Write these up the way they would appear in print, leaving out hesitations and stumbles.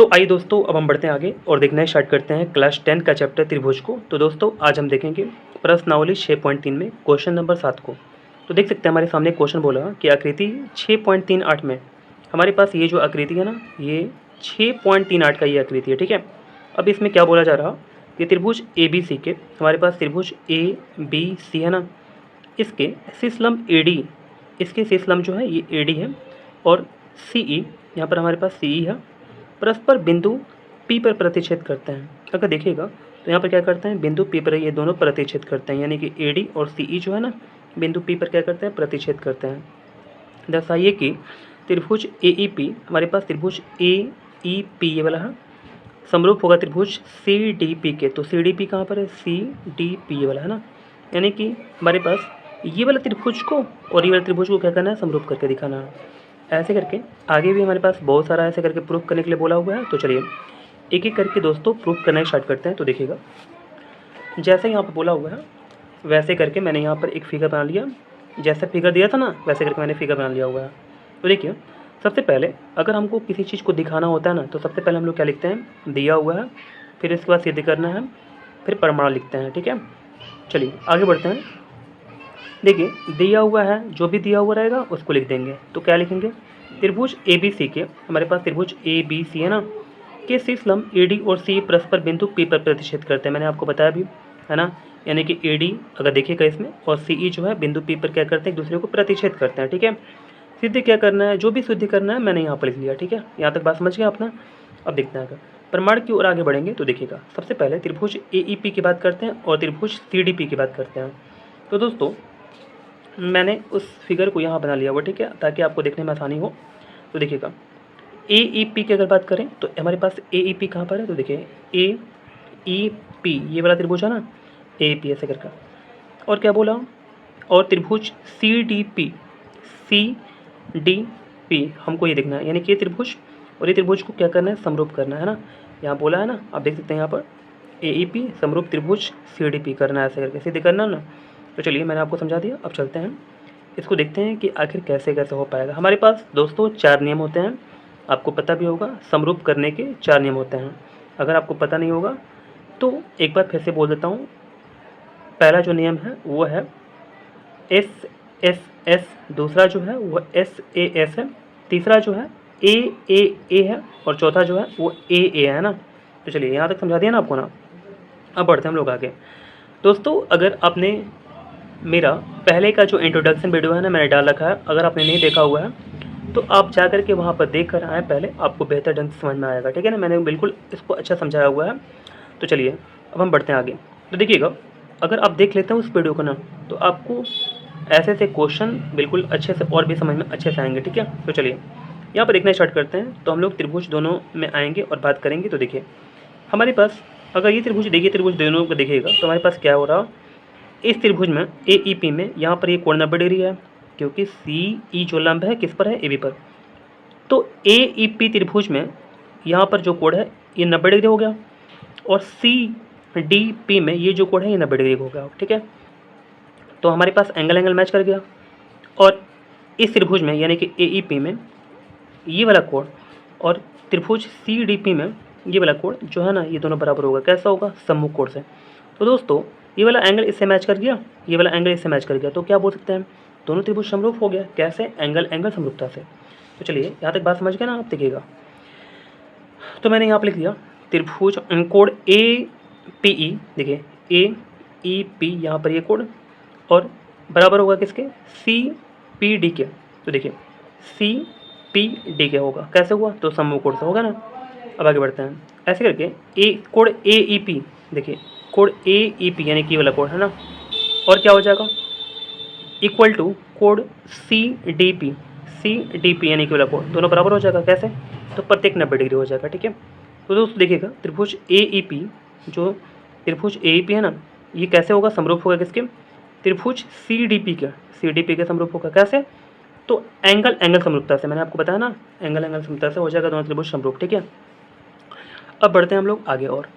तो आइए दोस्तों, अब हम बढ़ते हैं आगे और देखना स्टार्ट करते हैं क्लास 10 का चैप्टर त्रिभुज को। तो दोस्तों आज हम देखेंगे प्रश्नावली 6.3 में क्वेश्चन नंबर 7 को। तो देख सकते हैं हमारे सामने क्वेश्चन बोला कि आकृति 6.38 में हमारे पास ये जो आकृति है ना, ये 6.38 का ये आकृति है, ठीक है। अब इसमें क्या बोला जा रहा कि त्रिभुज ए बी सी के, हमारे पास त्रिभुज ए बी सी है ना, इसके सिसलम ए डी, इसके सिसलम जो है ये ए डी है और सी ई, यहाँ पर हमारे पास सी ई है, परस्पर बिंदु P पर प्रतिच्छेद करते हैं। अगर देखिएगा तो यहाँ पर क्या करते हैं, बिंदु P पर ये दोनों प्रतिच्छेद करते हैं, यानी कि AD और CE जो है ना, बिंदु P पर क्या करते हैं, प्रतिच्छेद करते हैं। दर्शाइए कि त्रिभुज AEP, हमारे पास त्रिभुज AEP ये वाला है, समरूप होगा त्रिभुज CDP के। तो CDP कहाँ पर है, CDP ये वाला है ना, यानी कि हमारे पास ये वाला त्रिभुज को और ये वाला त्रिभुज को क्या करना है, समरूप करके दिखाना है। ऐसे करके आगे भी हमारे पास बहुत सारा ऐसे करके प्रूफ करने के लिए बोला हुआ है। तो चलिए एक एक करके दोस्तों प्रूफ करना स्टार्ट करते हैं। तो देखिएगा जैसे यहाँ पर बोला हुआ है वैसे करके मैंने यहाँ पर एक फिगर बना लिया, जैसा फिगर दिया था ना वैसे करके मैंने फिगर बना लिया हुआ है। तो देखिए सबसे पहले अगर हमको किसी चीज़ को दिखाना होता है ना, तो सबसे पहले हम लोग क्या लिखते हैं, दिया हुआ है, फिर इसके बाद सिद्ध करना है, फिर प्रमाण लिखते हैं, ठीक है। चलिए आगे बढ़ते हैं। देखिए दिया हुआ है, जो भी दिया हुआ रहेगा उसको लिख देंगे। तो क्या लिखेंगे, त्रिभुज ए बी सी के, हमारे पास त्रिभुज ए बी सी है ना, के सिसलम ए डी और सी परस्पर बिंदु पी पर प्रतिच्छेद करते हैं। मैंने आपको बताया भी है ना, यानी कि ए डी अगर देखिएगा इसमें और सी ई जो है बिंदु पी पर क्या करते हैं, एक दूसरे को प्रतिच्छेद करते हैं, ठीक है। सिद्ध क्या करना है, जो भी सिद्ध करना है मैंने यहाँ पर लिख लिया, ठीक है। यहाँ तक बात समझ गया अपना। अब देखना है प्रमाण की ओर आगे बढ़ेंगे। तो देखिएगा सबसे पहले त्रिभुज ए ई पी की बात करते हैं और त्रिभुज सी डी पी की बात करते हैं। तो दोस्तों मैंने उस फिगर को यहाँ बना लिया हुआ, ठीक है, ताकि आपको देखने में आसानी हो। तो देखिएगा ए ई पी की अगर बात करें तो हमारे पास ए ई पी कहाँ पर है, तो देखिए ए ई पी ये वाला त्रिभुज है ना, ए पी ऐसे करके। और क्या बोला, और त्रिभुज सी डी पी हमको ये देखना है, यानी कि ये त्रिभुज और ये त्रिभुज को क्या करना है, समरूप करना है ना। यहाँ बोला है ना, आप देख सकते हैं यहाँ पर ए ई पी समरूप त्रिभुज सी डी पी करना है, ऐसे करके सिद्ध करना ना। तो चलिए मैंने आपको समझा दिया, अब चलते हैं इसको देखते हैं कि आखिर कैसे कैसे हो पाएगा। हमारे पास दोस्तों 4 नियम होते हैं, आपको पता भी होगा, समरूप करने के 4 नियम होते हैं। अगर आपको पता नहीं होगा तो एक बार फिर से बोल देता हूँ। पहला जो नियम है वो है एस एस एस, दूसरा जो है वो एस ए एस है, तीसरा जो है ए है और चौथा जो है वो ए है ना। तो चलिए यहाँ तक समझा दिया ना आपको ना। अब बढ़ते हैं हम लोग आगे। दोस्तों अगर आपने मेरा पहले का जो इंट्रोडक्शन वीडियो है ना मैंने डाल रखा है, अगर आपने नहीं देखा हुआ है तो आप जा कर के वहाँ पर देख कर आएँ, पहले आपको बेहतर ढंग से समझ में आएगा, ठीक है ना। मैंने बिल्कुल इसको अच्छा समझाया हुआ है। तो चलिए अब हम बढ़ते हैं आगे। तो देखिएगा अगर आप देख लेते हैं उस वीडियो को ना, तो आपको ऐसे ऐसे क्वेश्चन बिल्कुल अच्छे से और भी समझ में अच्छे से आएंगे, ठीक है। तो चलिए यहाँ पर देखना स्टार्ट करते हैं। तो हम लोग त्रिभुज दोनों में आएंगे और बात करेंगे। तो देखिए हमारे पास अगर ये त्रिभुज देखिए, त्रिभुज दोनों को देखिएगा तो हमारे पास क्या हो रहा, इस त्रिभुज में ए ई पी में यहाँ पर ये कोण 90 डिग्री है, क्योंकि सी ई जो लंब है किस पर है, ए बी पर। तो ए ई पी त्रिभुज में यहाँ पर जो कोण है ये 90 डिग्री हो गया, और सी डी पी में ये जो कोण है ये 90 डिग्री हो गया, ठीक है। तो हमारे पास एंगल मैच कर गया। और इस त्रिभुज में यानी कि ए ई पी में ये वाला कोण और त्रिभुज सी डी पी में ये वाला कोण जो है ना, ये दोनों बराबर होगा। कैसा होगा, सम्मुख कोण से। तो दोस्तों ये वाला एंगल इससे मैच कर गया, ये वाला एंगल इससे मैच कर गया, तो क्या बोल सकते हैं, दोनों त्रिभुज समरूप हो गया। कैसे, एंगल समरूपता से। तो चलिए यहाँ तक बात समझ गए ना आप। देखिएगा तो मैंने यहाँ पर लिख दिया त्रिभुज कोण ए पी ई, देखिए ए ई पी यहाँ पर ये कोण और बराबर होगा किसके, सी पी डी के। तो देखिए सी पी डी के होगा, कैसे हुआ, तो सम्मुख कोण से होगा ना। अब आगे बढ़ते हैं। ऐसे करके ए कोण ए ई पी, देखिए कोण ए ई पी यानी कि वाला कोण है ना, और क्या हो जाएगा, इक्वल टू कोण सी डी पी यानी कि वाला कोण, दोनों बराबर हो जाएगा। कैसे, तो प्रत्येक 90 डिग्री हो जाएगा, ठीक है। तो दोस्तों देखिएगा त्रिभुज ए ई पी, जो त्रिभुज ए ई पी है ना, ये कैसे होगा, समरूप होगा किसके, त्रिभुज सी डी पी के समरूप होगा। कैसे, तो एंगल समरूपता से। मैंने आपको बताया ना, एंगल समरूपता से हो जाएगा दोनों त्रिभुज समरूप, ठीक है। अब बढ़ते हैं हम लोग आगे। और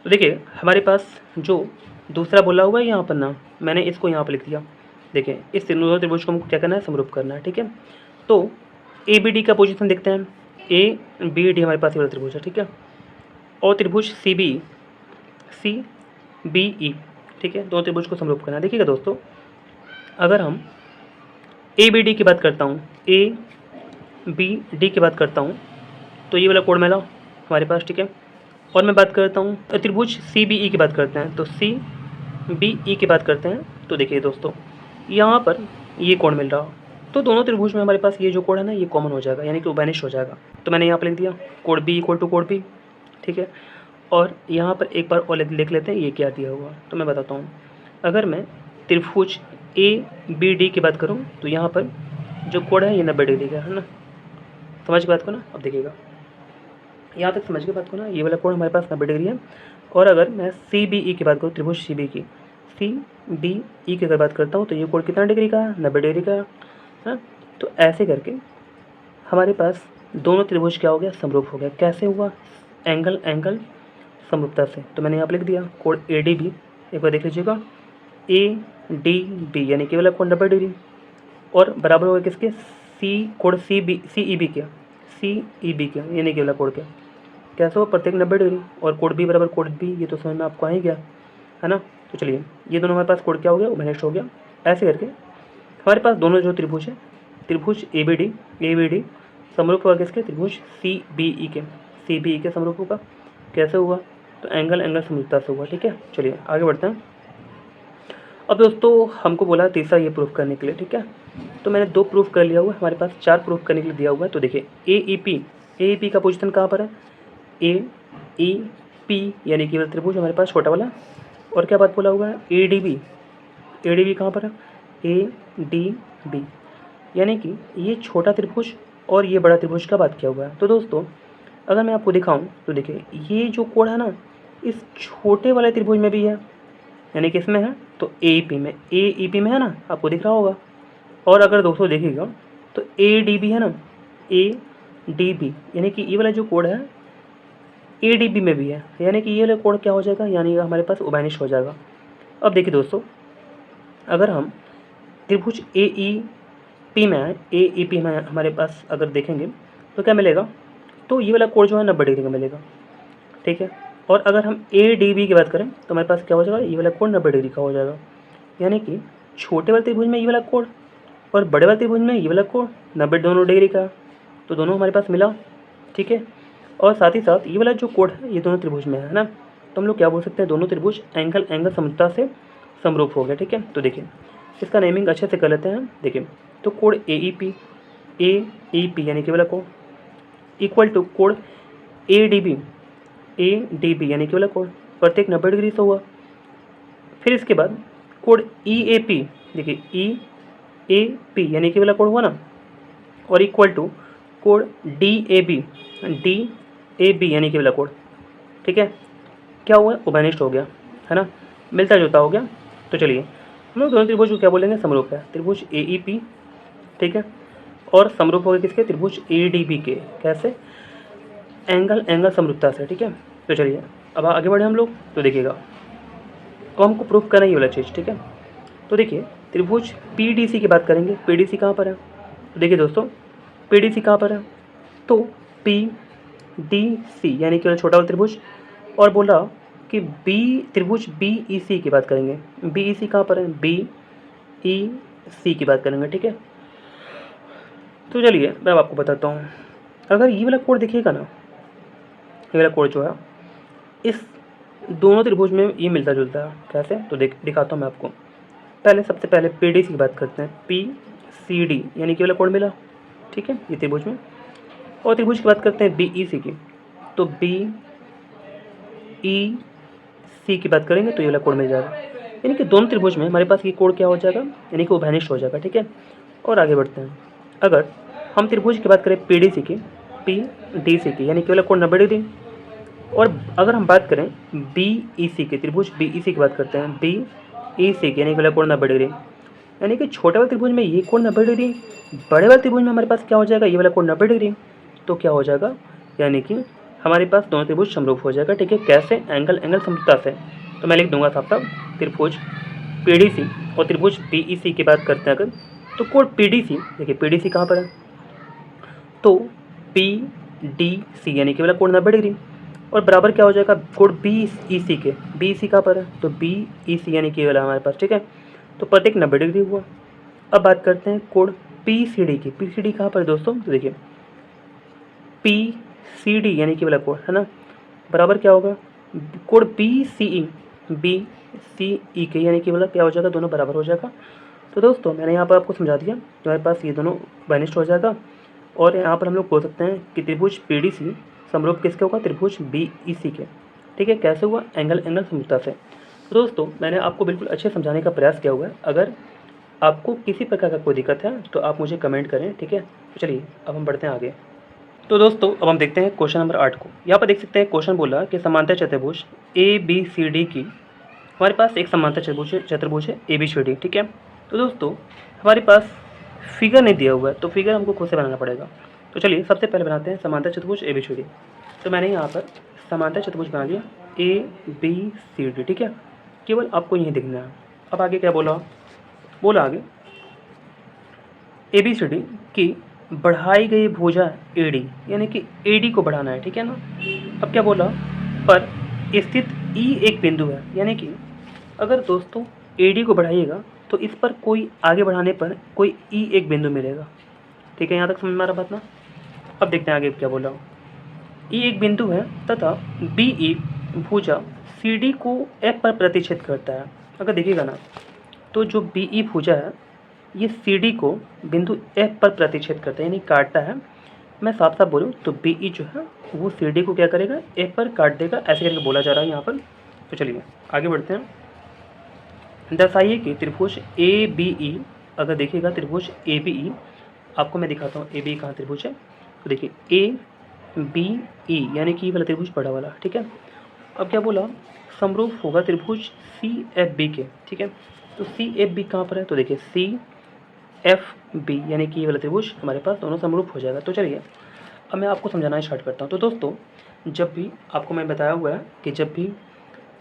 तो देखिए हमारे पास जो दूसरा बोला हुआ है यहाँ पर ना, मैंने इसको यहाँ पर लिख दिया। देखिए इस दोनों त्रिभुज को हमको क्या करना है, समरूप करना है, ठीक है। तो ए बी डी का पोजीशन देखते हैं। ABD हमारे पास ये वाला त्रिभुज है, ठीक है। और त्रिभुज CBE, ठीक है, दो त्रिभुज को समरूप करना है। देखिएगा दोस्तों, अगर हम ABD की बात करता हूँ, ABD की बात करता हूँ, तो ये वाला कोण मिला हमारे पास, ठीक है। और मैं बात करता हूँ त्रिभुज CBE की बात करते हैं, तो CBE की बात करते हैं, तो देखिए दोस्तों, यहाँ पर ये कोण मिल रहा, तो दोनों त्रिभुज में हमारे पास ये जो कोण है ना, ये कॉमन हो जाएगा, यानी कि वैनिश हो जाएगा। तो मैंने यहाँ पर लिख दिया कोण B इक्वल टू कोण B, ठीक है। और यहाँ पर एक बार और लिख लेते हैं, ये क्या दिया हुआ, तो मैं बताता हूँ। अगर मैं त्रिभुज ABD की बात करूँ, तो यहाँ पर जो कोण है ये 90 डिग्री का है ना, समझ की बात को ना। अब देखिएगा, यहाँ तक समझ के बात को ना, ये वाला कोण हमारे पास 90 डिग्री है। और अगर मैं CBE की बात करूँ, त्रिभुज CBE की अगर बात करता हूँ, तो ये कोण कितना डिग्री का है, 90 डिग्री का है ना। तो ऐसे करके हमारे पास दोनों त्रिभुज क्या हो गया, समरूप हो गया। कैसे हुआ, एंगल समरूपता से। तो मैंने यहाँ पर लिख दिया कोण ADB, एक बार देख लीजिएगा, ADB यानी केवल कोण 90 डिग्री, और बराबर होगा किसके, कोण CEB के यानी केवल कोण के, कैसे हो, प्रत्येक 90 डिग्री, और कोण B बराबर कोण B, ये तो समझ में आपको आ ही गया है ना। तो चलिए, ये दोनों हमारे पास कोण क्या हो गया, उभयनिष्ठ हो गया। ऐसे करके हमारे पास दोनों जो त्रिभुज है, त्रिभुज ABD समरूप होगा किसके, त्रिभुज CBE के समरूप होगा। कैसे हुआ, तो एंगल समरूपता से हुआ, ठीक है। चलिए आगे बढ़ते हैं। अब दोस्तों हमको बोला तीसरा ये प्रूफ करने के लिए, ठीक है। तो मैंने 2 प्रूफ कर लिया हुआ है, हमारे पास 4 प्रूफ करने के लिए दिया हुआ है। तो देखिए AEP का पोजीशन कहाँ पर है, AEP यानी केवल त्रिभुज हमारे पास छोटा वाला। और क्या बात बोला हुआ है, ADB कहाँ पर है, ADB यानी कि ये छोटा त्रिभुज और ये बड़ा त्रिभुज का बात किया हुआ है। तो दोस्तों अगर मैं आपको दिखाऊं, तो देखिए ये जो कोण है ना, इस छोटे वाले त्रिभुज में भी है, यानी कि इसमें है, तो AEP में है ना, आपको दिख रहा होगा। और अगर दोस्तों देखिएगा, तो ADB है ना, ADB यानी कि ये वाला जो कोण है ADB में भी है, यानी कि ये वाला कोण क्या हो जाएगा, यानी हमारे पास उभयनिष्ठ हो जाएगा। अब देखिए दोस्तों, अगर हम त्रिभुज AEP में हमारे पास अगर देखेंगे, तो क्या मिलेगा, तो ये वाला कोण जो है 90 डिग्री का मिलेगा, ठीक है। और अगर हम ADB की बात करें, तो हमारे पास क्या हो जाएगा, ये वाला कोण 90 डिग्री का हो जाएगा। यानी कि छोटे वाले त्रिभुज में ये वाला कोण और बड़े वाले त्रिभुज में ये वाला कोण 90 दोनों डिग्री का, तो दोनों हमारे पास मिला, ठीक है। और साथ ही साथ ये वाला जो कोण है ये दोनों त्रिभुज में है ना, तो हम लोग क्या बोल सकते हैं, दोनों त्रिभुज एंगल समरूपता से समरूप हो गया, ठीक है। तो देखिए इसका नेमिंग अच्छे से कर लेते हैं। देखिए, तो कोण AEP यानी कि वाला कोण इक्वल टू कोण ADB यानी कि वाला कोण प्रत्येक 90 डिग्री से हुआ। फिर इसके बाद कोण EAP, देखिए EAP यानी कि वाला कोण हुआ ना, और इक्वल टू कोण DAB यानी कि वाला कोण, ठीक है। क्या हुआ, उभयनिष्ठ हो गया है ना, मिलता जुलता हो गया। तो चलिए हम लोग दोनों त्रिभुज को क्या बोलेंगे, समरूप है, त्रिभुज AEP, ठीक है, और समरूप हो गए किसके, त्रिभुज ADB के। कैसे, एंगल समरूपता से, ठीक है। तो चलिए अब आगे बढ़े हम लोग। तो देखिएगा, अब हमको प्रूफ करना ये वाला चीज़, ठीक है। तो देखिए त्रिभुज PDC की बात करेंगे। PDC कहाँ पर है, तो देखिए दोस्तों PDC कहाँ पर है, तो PDC यानी कि छोटा वाला त्रिभुज। और बोला कि त्रिभुज BEC की बात करेंगे। BEC कहाँ पर है, BEC की बात करेंगे, ठीक है। तो चलिए मैं आपको बताता हूँ, अगर ये वाला कोण देखिएगा ना, ये वाला कोण जो है इस दोनों त्रिभुज में ये मिलता जुलता है। कैसे, तो दिखाता हूँ मैं आपको। सबसे पहले PDC की बात करते हैं, PCD यानी कि वाला कोण मिला, ठीक है, ये त्रिभुज में। और त्रिभुज की बात करते हैं BEC की, तो BEC की बात करेंगे तो ये वाला कोण मिल जाएगा। यानी कि दोनों त्रिभुज में हमारे पास ये कोण क्या हो जाएगा, यानी कि उभयनिष्ठ हो जाएगा, ठीक है। और आगे बढ़ते हैं, अगर हम त्रिभुज की बात करें PDC की यानी कि वाला कोण 90 डिग्री। और अगर हम बात करें BEC की, त्रिभुज BEC की बात करते हैं, BEC की यानी कि वाला कोण 90 डिग्री। यानी कि छोटे वाले त्रिभुज में ये कोण 90 डिग्री, बड़े वाले त्रिभुज में हमारे पास क्या हो जाएगा, ये वाला कोण 90 डिग्री। तो क्या हो जाएगा, यानी कि हमारे पास दोनों त्रिभुज समरूप हो जाएगा, ठीक है। कैसे, एंगल समरूपता से। तो मैं लिख दूंगा साफ त्रिभुज PDC और त्रिभुज BEC की बात करते हैं अगर, तो कोण PDC, देखिए PDC कहाँ पर है, तो डी सी यानी कि वाला कोण 90 डिग्री, और बराबर क्या हो जाएगा कोण बी ई सी के, बी ई सी कहाँ पर है तो बी ई सी यानी कि ये वाला हमारे पास, ठीक है। तो प्रत्येक 90 डिग्री हुआ। अब बात करते हैं कोण पी सी डी की। पी सी डी कहाँ पर है दोस्तों, तो देखिए पी सी डी यानी कि वाला कोण है ना, बराबर क्या होगा कोण बी सी ई के यानी कि वाला क्या हो जाएगा, दोनों बराबर हो जाएगा। तो दोस्तों मैंने यहाँ पर आपको समझा दिया, हमारे पास ये दोनों बेनिस्ट हो जाएगा। और यहाँ पर हम लोग बोल सकते हैं कि त्रिभुज पी डी सी समरूप किसके होगा, त्रिभुज बी ई सी के, ठीक है। कैसे हुआ, एंगल समरूपता से। तो दोस्तों मैंने आपको बिल्कुल अच्छे समझाने का प्रयास किया हुआ है। अगर आपको किसी प्रकार का कोई दिक्कत है तो आप मुझे कमेंट करें, ठीक है। तो चलिए अब हम बढ़ते हैं आगे। तो दोस्तों अब हम देखते हैं क्वेश्चन नंबर 8 को। यहाँ पर देख सकते हैं क्वेश्चन बोला कि समांतर चतुर्भुज ए बी सी डी की, हमारे पास एक समांतर चतुर्भुज है ए बी सी डी, ठीक है। तो दोस्तों हमारे पास फिगर नहीं दिया हुआ है, तो फिगर हमको खुद से बनाना पड़ेगा। तो चलिए सबसे पहले बनाते हैं समांतर चतुर्भुज ए बी सी डी। तो मैंने यहाँ पर समांतर चतुर्भुज बना लिया ए बी सी डी, ठीक है। केवल आपको यही देखना है। अब आगे क्या बोला आगे ए बी सी डी की बढ़ाई गई भुजा ए डी यानी कि ए डी को बढ़ाना है, ठीक है ना। अब क्या बोला, पर स्थित ई एक बिंदु है, यानी कि अगर दोस्तों ए डी को बढ़ाइएगा तो इस पर कोई आगे बढ़ाने पर कोई ई एक बिंदु मिलेगा, ठीक है। यहाँ तक समझ में आ रहा बात ना। अब देखते हैं आगे क्या बोला। ई एक बिंदु है तथा बी ई भुजा सी डी को एफ पर प्रतिच्छेद करता है। अगर देखिएगा ना तो जो बी ई भुजा है ये सी डी को बिंदु एफ पर प्रतिच्छेद करता है, यानी काटता है। मैं साफ साफ बोलूँ तो बी ई जो है वो सी डी को क्या करेगा, एफ पर काट देगा, ऐसे करके बोला जा रहा है यहाँ पर। तो चलिए आगे बढ़ते हैं। दर्शाइए कि त्रिभुज ए बी ई, अगर देखिएगा त्रिभुज ए बी ई, आपको मैं दिखाता हूँ ए बी कहाँ त्रिभुज है। तो देखिए ए बी ई यानी कि वाला त्रिभुज बड़ा वाला, ठीक है। अब क्या बोला, समरूप होगा त्रिभुज सी एफ बी के, ठीक है। तो सी एफ बी कहाँ पर है, तो देखिए सी एफ बी यानी कि ये वाला त्रिभुज हमारे पास दोनों समरूप हो जाएगा। तो चलिए अब मैं आपको समझाना स्टार्ट करता हूँ। तो दोस्तों जब भी आपको मैं बताया हुआ है कि जब भी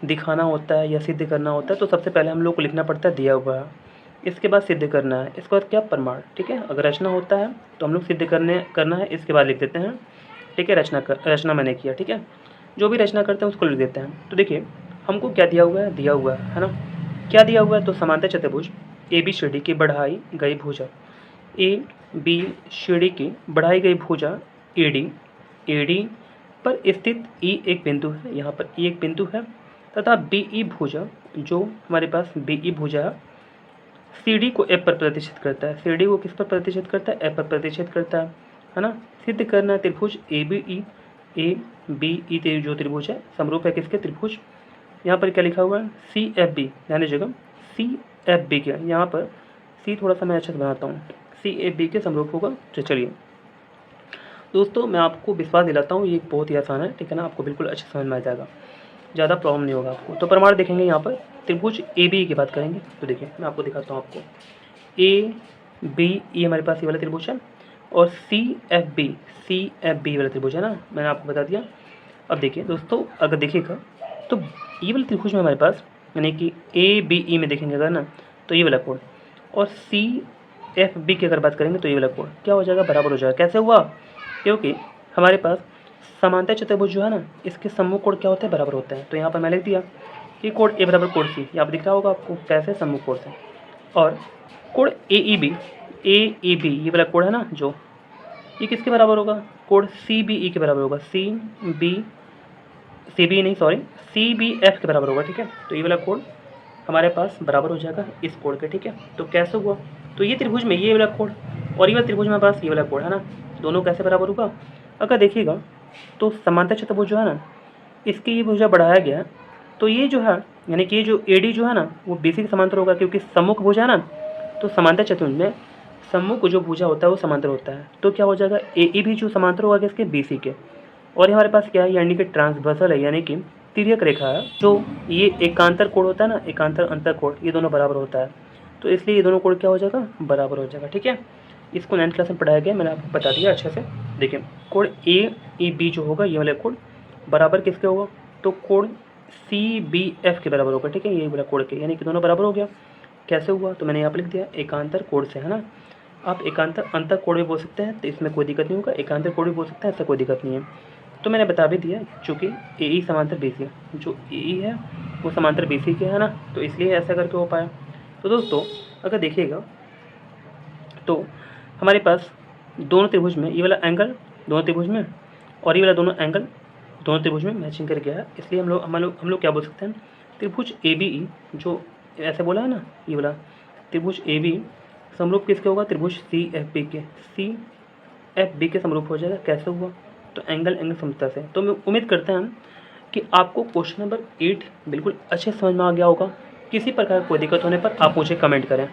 दिखाना होता है या सिद्ध करना होता है तो सबसे पहले हम लोग को लिखना पड़ता है दिया हुआ है, इसके बाद सिद्ध करना है, इसके बाद क्या प्रमाण, ठीक है। अगर रचना होता है तो हम लोग सिद्ध करना है, इसके बाद लिख देते हैं, ठीक है। रचना मैंने किया, ठीक है। जो भी रचना करते हैं उसको लिख देते हैं। तो देखिए हमको क्या दिया हुआ है ना, क्या दिया हुआ है, तो समांतर चतुर्भुज ए बी सी डी की बढ़ाई गई भुजा, ए बी सी डी की बढ़ाई गई भुजा ए डी पर स्थित ई एक बिंदु है, यहाँ पर ई एक बिंदु है, तथा बी ई भुजा, जो हमारे पास बी ई भुजा है, सी डी को एफ पर प्रतिच्छेद करता है। सी डी को किस पर प्रतिच्छेद करता है, एफ पर प्रतिच्छेद करता है ना। सिद्ध करना है त्रिभुज ए बी ई जो त्रिभुज है समरूप है किसके, त्रिभुज, यहाँ पर क्या लिखा हुआ है सी एफ बी, ध्यान दीजिएगा सी एफ बी के, यहाँ पर सी थोड़ा सा मैं अच्छे से बनाता हूँ, सी एफ बी के समरूप होगा। तो चलिए दोस्तों मैं आपको विश्वास दिलाता हूँ ये बहुत ही आसान है, ठीक है ना। आपको बिल्कुल अच्छे समझ में आ जाएगा, ज़्यादा प्रॉब्लम नहीं होगा आपको। तो प्रमाण देखेंगे यहाँ पर त्रिभुज ए बी की बात करेंगे। तो देखिए मैं आपको दिखाता हूँ, आपको ए बी ई हमारे पास ये वाला त्रिभुज है, और सी एफ बी वाला त्रिभुज है ना, मैंने आपको बता दिया। अब देखिए दोस्तों अगर देखिएगा तो ये वाले त्रिभुज में हमारे पास यानी कि ए बी ई में देखेंगे अगर ना तो ये वाला कोण, और सी एफ बी की अगर बात करेंगे तो ये वाला कोण क्या हो जाएगा, बराबर हो जाएगा। कैसे हुआ, क्योंकि हमारे पास समांतर चतुर्भुज जो है ना इसके सम्मुख कोण क्या होते हैं, बराबर होते हैं। तो यहाँ पर मैं लिख दिया कि कोण ए बराबर कोण सी, यहाँ पर दिख रहा होगा आपको कैसे, सम्मुख कोण से। और कोण ए ई बी ये वाला कोण है ना जो, ये किसके बराबर होगा, कोण सी बी ई के बराबर होगा, सी बी एफ के बराबर होगा, ठीक है। तो ये वाला कोण हमारे पास बराबर हो जाएगा इस कोण के, ठीक है। तो कैसे हुआ, तो ये त्रिभुज में ये वाला कोण और ये वाला त्रिभुज में पास ये वाला कोण है ना, दोनों कैसे बराबर होगा। अगर देखिएगा तो समांतर चतुर्भुज जो है ना इसकी ये भुजा बढ़ाया गया है, तो ये जो है यानी कि ये जो ए डी जो है ना वो बी सी के समांतर होगा, क्योंकि सम्मुख भुजा है ना। तो समांतर चतुर्भुज में सम्मुख जो भुजा होता है वो समांतर होता है, तो क्या हो जाएगा ए ई भी जो समांतर होगा किसके, बी सी के। और हमारे पास क्या है, यानी कि ट्रांसवर्सल है, यानी कि तिर्यक रेखा है, जो ये एकांतर कोण होता है ना, एकांतर अंतर कोण, ये दोनों बराबर होता है। तो इसलिए ये दोनों कोण क्या हो जाएगा, बराबर हो जाएगा, ठीक है। इसको 9th क्लास में पढ़ाया गया, मैंने आपको बता दिया अच्छे से। देखिए कोण ए ई बी जो होगा ये वाला कोण बराबर किसके होगा, तो कोण सी बी एफ के बराबर होगा, ठीक है। ये वाला कोण के, यानी कि दोनों बराबर हो गया। कैसे हुआ, तो मैंने यहाँ पर लिख दिया एकांतर कोण से, है ना। आप एकांतर अंतर कोण भी बोल सकते हैं, तो इसमें कोई दिक्कत नहीं होगा। एकांतर कोण भी बोल सकते हैं, ऐसा कोई दिक्कत नहीं है। तो मैंने बता भी दिया, चूँकि ए ई समांतर बी सी, जो ए ई है वो समांतर बी सी के है ना, तो इसलिए ऐसा करके हो पाया। तो दोस्तों अगर देखिएगा तो हमारे पास दोनों त्रिभुज में ये वाला एंगल दोनों त्रिभुज में और ये वाला दोनों एंगल दोनों त्रिभुज में मैचिंग कर गया है, इसलिए हम लोग क्या बोल सकते हैं, त्रिभुज ए बी ई, जो ऐसे बोला है ना, ये वाला त्रिभुज ए बी समरूप किसके होगा, त्रिभुज सी एफ बी के, सी एफ बी के समरूप हो जाएगा। कैसे हुआ, तो एंगल एंगल समता से। तो मैं उम्मीद करता हूँ कि आपको क्वेश्चन नंबर 8 बिल्कुल अच्छे समझ में आ गया होगा। किसी प्रकार कोई दिक्कत होने पर आप मुझे कमेंट करें।